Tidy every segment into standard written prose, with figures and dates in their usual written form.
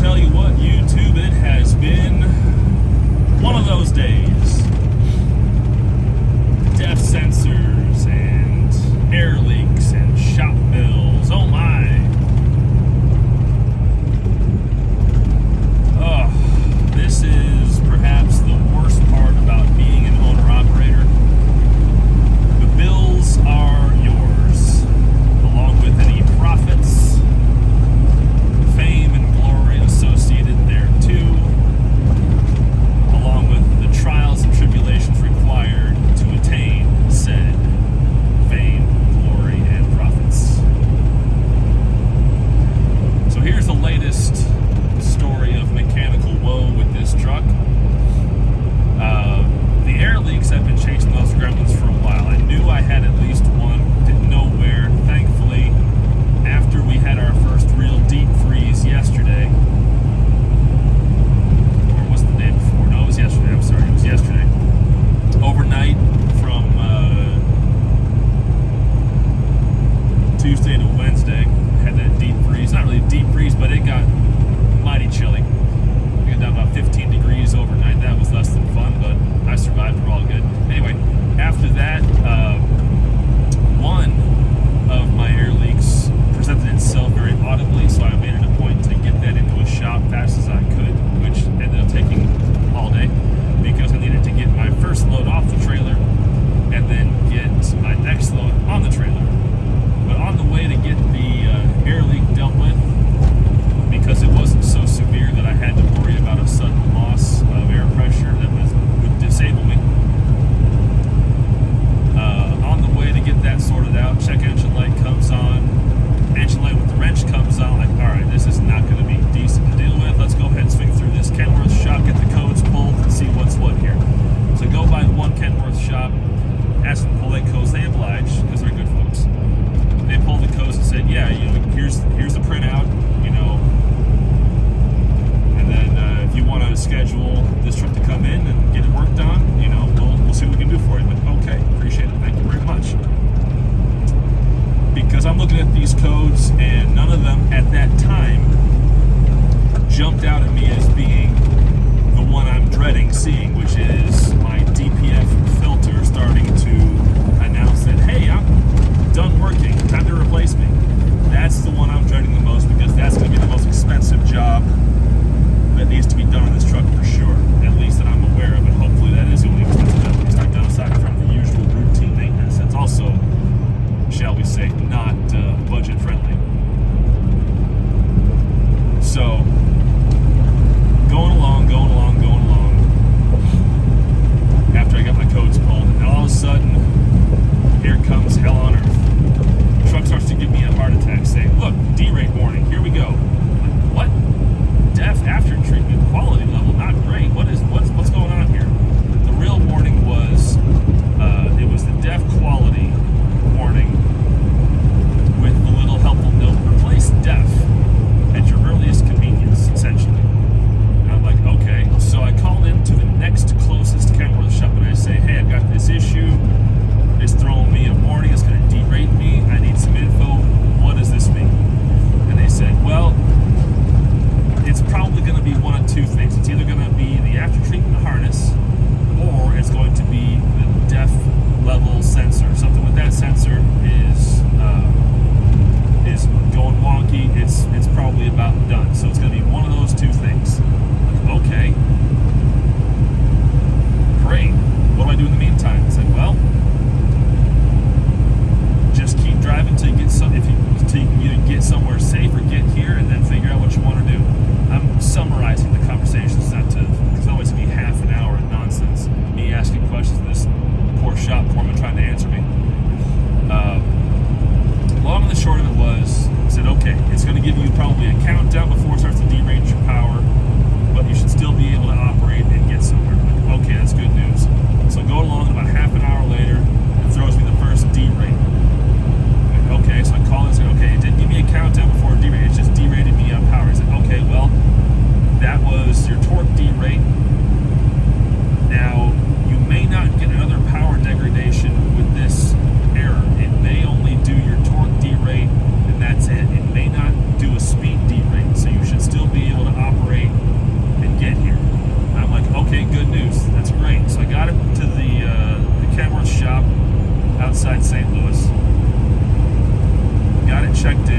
tell you what, YouTube, it has been one of those days. Death sensors and air leaks and shop bills. Oh my. Oh, this is perhaps the worst part about being an owner-operator. The bills are yours, along with any profits, fame and glory associated there too, along with the trials and tribulations required to attain said fame, glory, and profits. So here's the latest story of mechanical woe with this truck. The air leaks have been chasing those gremlins for a while. I knew I had at least one, didn't know where. Thankfully, after we had our first real deep freeze yesterday, or was it the day before? No, it was yesterday. I'm sorry, it was yesterday. Overnight from Tuesday to Wednesday, had that deep freeze. Not really a deep freeze, but it got mighty chilly. We got down about 15 degrees overnight. That was less than fun, but I survived. We're all good. Anyway, after that, one of my air leaks presented itself very audibly, so I made it a point to get that into a shop fast as I could, which ended up taking all day because I needed to get my first load off the trailer and then get my next load on the trailer. But on the way to get the air leak dealt with, because it wasn't so severe that I had to worry about a sudden loss of air pressure that would disable me. On the way to get that sorted out, check engine light comes on,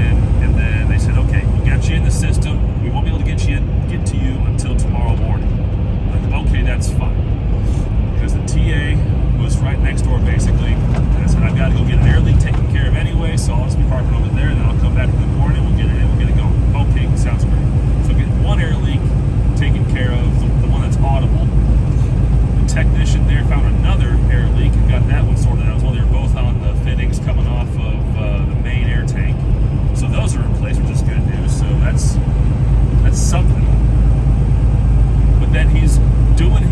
and then they said, okay, we got you in the system. We won't be able to get to you until tomorrow morning. I'm like, okay, that's fine. Because the TA was right next door, basically. And I said, I've got to go get an air leak taken care of anyway, so I'll just be parking over there, and then I'll come back in the morning, we'll get it in, we'll get it going. Okay, sounds great. So get one air leak taken care of, the one that's audible. The technician there found another air leak and got that one sorted out as well. They were both on the fittings coming off of the main air tank. So those are in place, which is good news. So that's something. But then he's doing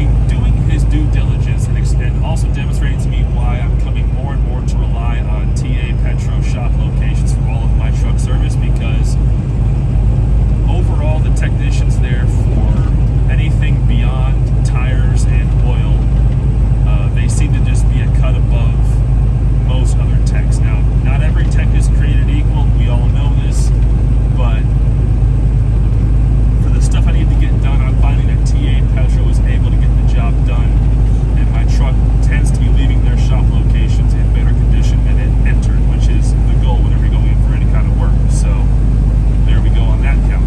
his due diligence and also demonstrating to me why I'm coming more and more to rely on TA Petro shop locations for all of my truck service, because overall the technicians there for anything beyond tires and oil, they seem to just be a cut above most other techs. Now, not every tech is created equal, we all know this, but for the stuff I need to get done, I'm finding that TA Petro is able to get the job done, and my truck tends to be leaving their shop locations in better condition than it entered, which is the goal whenever you're going in for any kind of work. So there we go on that count.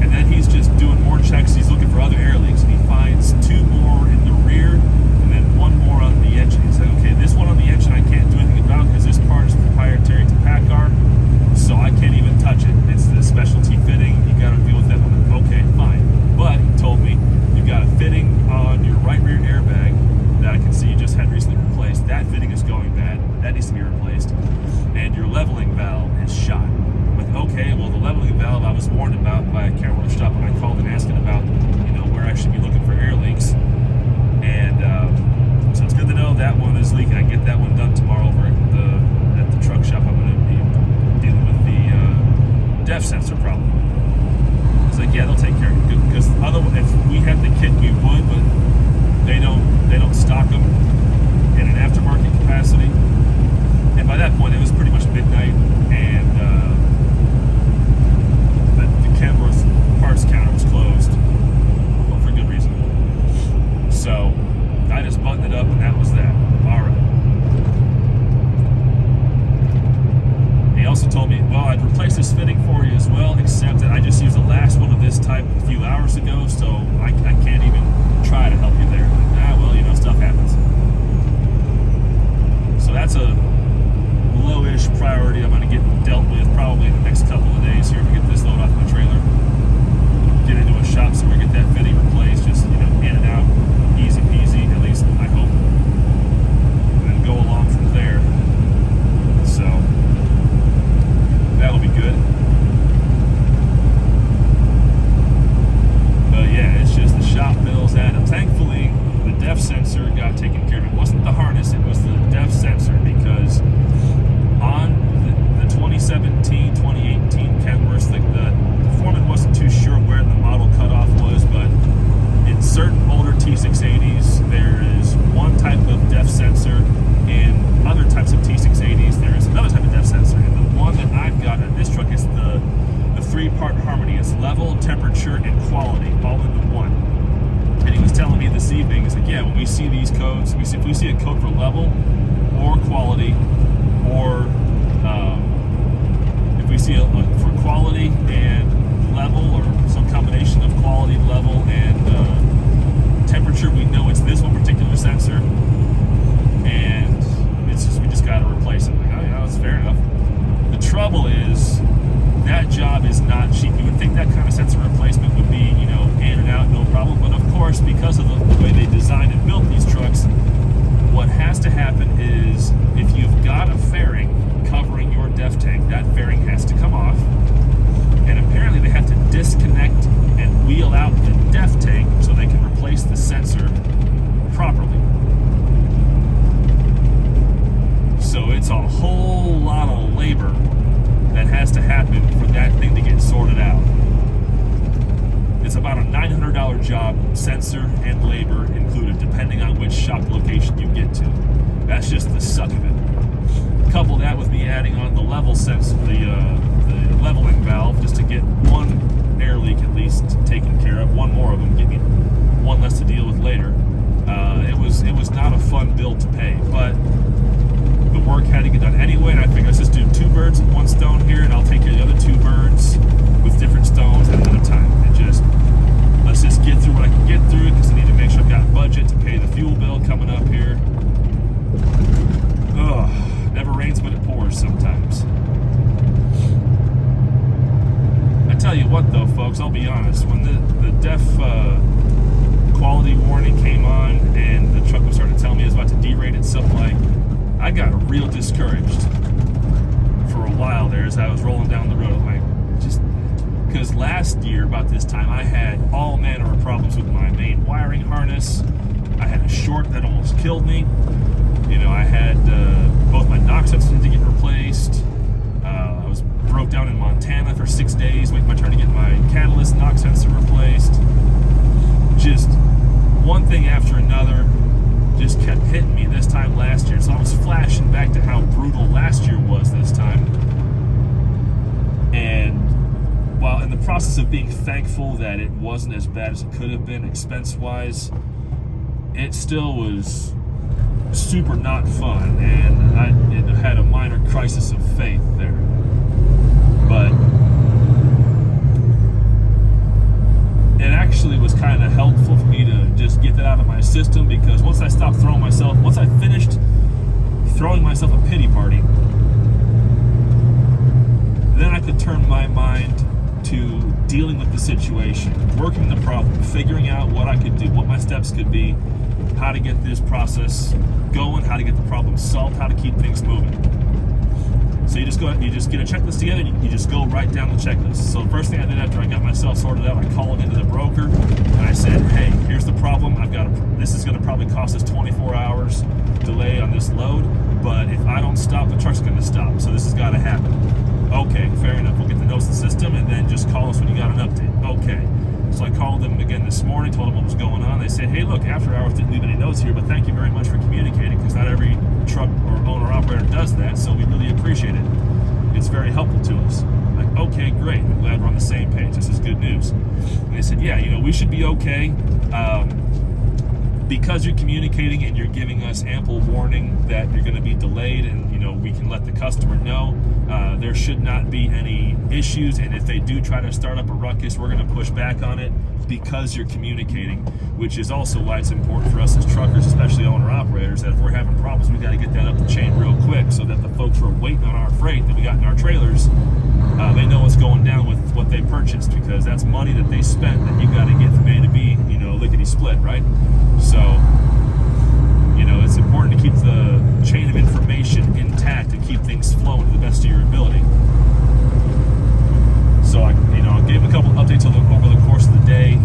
And then he's just doing more checks. He's looking for other air leaks, and he finds two more in the rear and then one more on the engine. He's like, okay, this one on the engine I can't do anything about because this part is proprietary to PACCAR, so I can't even touch it. It's the specialty fitting. You got to deal with that one. Okay, fine. But he told me you've got a fitting on your right rear airbag that I can see you just had recently replaced. That fitting is going bad. That needs to be replaced. And your leveling valve is shot. I'm like, okay, well, the leveling valve I was warned about by a camera shop when I called and asking about, where I should be looking for air leaks. And so it's good to know that one is leaking. I can get that one done tomorrow over at the truck shop. I'm going to be dealing with the depth sensor problem. It's like, yeah, they'll take care of it. Because otherwise, if we had the kit, we would, but they don't stock them in an aftermarket capacity. And by that point, it was pretty much midnight, and the Kenworth parts counter was closed, well, for good reason. So I just buttoned it up, and that was that. All right. He also told me, well, I'd replace this fitting for you as well, except that I just used the last one of this type a few hours ago, so I can't even try to help you there. Well, stuff happens. So that's a low-ish priority I'm going to get dealt with probably in the next couple of days here to get this load off my trailer. Get into a shop somewhere, get that fitting replaced, just, in and out, easy peasy, at least I hope. And then go along from there. So that'll be good. But yeah, it's just the shop bills add up. Thankfully, the depth sensor got taken care of. It wasn't the harness, it was the depth sensor, because on the 2017, 2018 Kenworths, the foreman wasn't too sure where the model cutoff was, but in certain older T680s, there is one type of depth sensor. In other types of T680s, there is another type of depth sensor. And the one that I've got in this truck is the three-part harmony. It's level, temperature, and quality, all into one. And he was telling me this evening, he's like, yeah, when we see these codes, if we see a code for level or quality, or if we see for quality and level, or some combination of quality, level, and temperature, we know it's this one particular sensor, and we just got to replace it. Like, oh yeah, that's fair enough. The trouble is, that job is not cheap. You would think that kind of sensor replacement would be, in and out, no problem. But of course, because of the way they designed and built these trucks, what has to happen is, if you've got a fairing covering your def tank, that fairing has to come off. And apparently they have to disconnect and wheel out the def tank so they can replace the sensor properly. So it's a whole lot of labor that has to happen for that thing to get sorted out. It's about a $900 job, sensor and labor included, depending on which shop location you get to. That's just the suck of it. Couple that with me adding on the level sensor, the leveling valve, just to get one air leak at least taken care of, one more of them, give me one less to deal with later. It was not a fun bill to pay, but the work had to get done anyway, and I figured let's just do 2 birds with 1 stone here, and I'll take care of the other 2 birds with different stones at another time. Let's just get through what I can get through, because I need to make sure I've got budget to pay the fuel bill coming up here. Ugh, never rains but it pours sometimes. I tell you what though, folks, I'll be honest, when the DEF quality warning came on and the truck was starting to tell me it was about to derate itself, I got real discouraged for a while there as I was rolling down the road. Because last year about this time I had all manner of problems with my main wiring harness. I had a short that almost killed me. I had both my knock sensors need to get replaced. I was broke down in Montana for 6 days waiting my turn to get my catalyst knock sensor replaced. Just one thing after another just kept hitting me this time last year. So I was flashing back to how brutal last year was this time. And while in the process of being thankful that it wasn't as bad as it could have been expense-wise, it still was super not fun, and it had a minor crisis of faith there. But it actually was kind of helpful for me to just get that out of my system, because once I finished throwing myself a pity party, then I could turn my mind to dealing with the situation, working the problem, figuring out what I could do, what my steps could be, how to get this process going, how to get the problem solved, how to keep things moving. So you just get a checklist together, and you just go right down the checklist. So the first thing I did after I got myself sorted out, I called into the broker and I said, hey, here's the problem. This is going to probably cost us 24 hours delay on this load, but if I don't stop, the truck's going to stop. So this has got to happen. Okay, fair enough. We'll get the notes in the system and then just call us when you got an update. Okay. So I called them again this morning, told them what was going on. They said, hey, look, After Hours didn't leave any notes here, but thank you very much for communicating, because not every truck or owner-operator does that, so we really appreciate it. It's very helpful to us. Like, okay, great. I'm glad we're on the same page. This is good news. And they said, yeah, we should be okay. Because you're communicating and you're giving us ample warning that you're going to be delayed, and we can let the customer know, there should not be any issues, and if they do try to start up a ruckus, we're going to push back on it because you're communicating, which is also why it's important for us as truckers, especially owner-operators, that if we're having problems, we got to get that up the chain real quick, so that the folks who are waiting on our freight that we got in our trailers, they know what's going down with what they purchased, because that's money that they spent that you got to get from A to B, lickety-split, right? So, it's important to keep the chain of information intact and keep things flowing to the best of your ability. So I gave them a couple updates over the course of the day,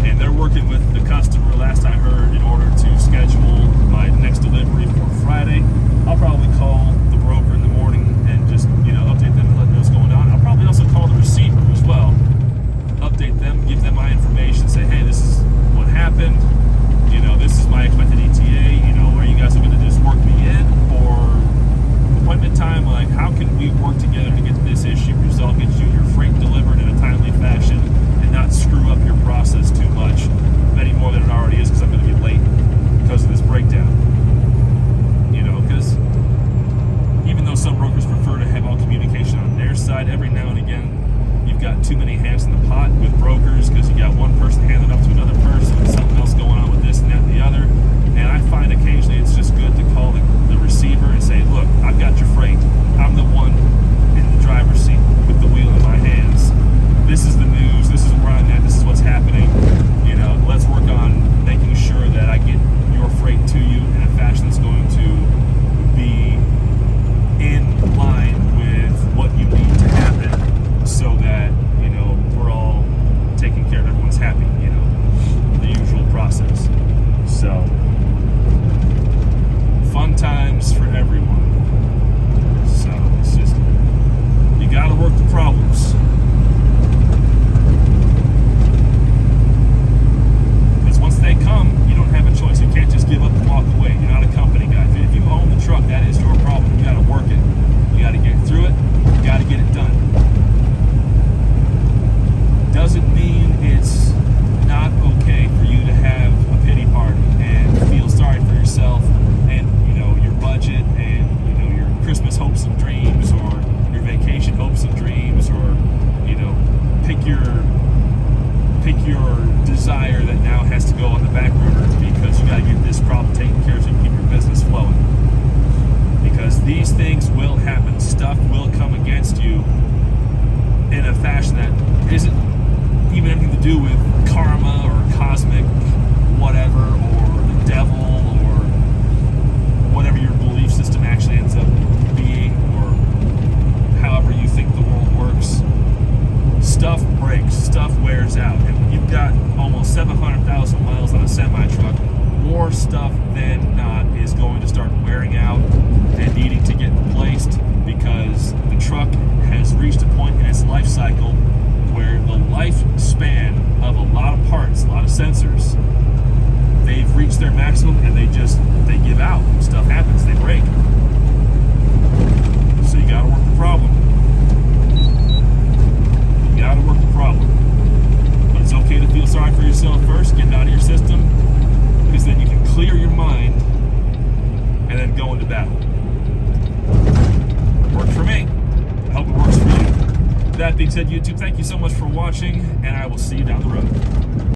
and they're working with the customer, last I heard, in order to schedule my next delivery for Friday. I'll probably call the broker in the morning and just update them and let them know what's going on. I'll probably also call the receiver as well, update them, give them my information, say, hey, this is what happened. This is my expected ETA. Are you guys going to just work me in, or appointment time? Like, how can we work together to get this issue resolved, get you your freight delivered in a timely fashion, and not screw up your process too much, any more than it already is, because I'm going to be late because of this breakdown. Because even though some brokers prefer to have all communication on their side, every now and again, you've got too many hands in the pot with brokers, because you got one person handing off to another person and something else going on with this and that and the other. And I find occasionally it's just good to call the receiver and say, look, I've got your freight. I'm the one in the driver's seat with the wheel in my hands. This is the news. This is where I'm at. This is what's happening. Let's work on making sure that I get your freight to you in a fashion that's going to be in line with what you need to happen, so that we're all taking care of, everyone's happy, the usual process. So fun times for everyone. these things will happen. Stuff will come against you in a fashion that isn't even anything to do with karma or cosmic whatever, or the devil, or whatever your belief system actually ends up being, or however you think the world works. Stuff breaks, stuff wears out, and when you've got almost 700,000 miles on a semi-truck, more stuff than not is going to start wearing out and needing to get replaced, because the truck has reached a point in its life cycle where the lifespan of a lot of parts, a lot of sensors, they've reached their maximum, and they give out. Stuff happens, they break. So you gotta work the problem. You gotta work the problem. But it's okay to feel sorry for yourself first, get it out of your system, because then you can clear your mind and then go into battle. Worked for me. I hope it works for you. That being said, YouTube, thank you so much for watching, and I will see you down the road.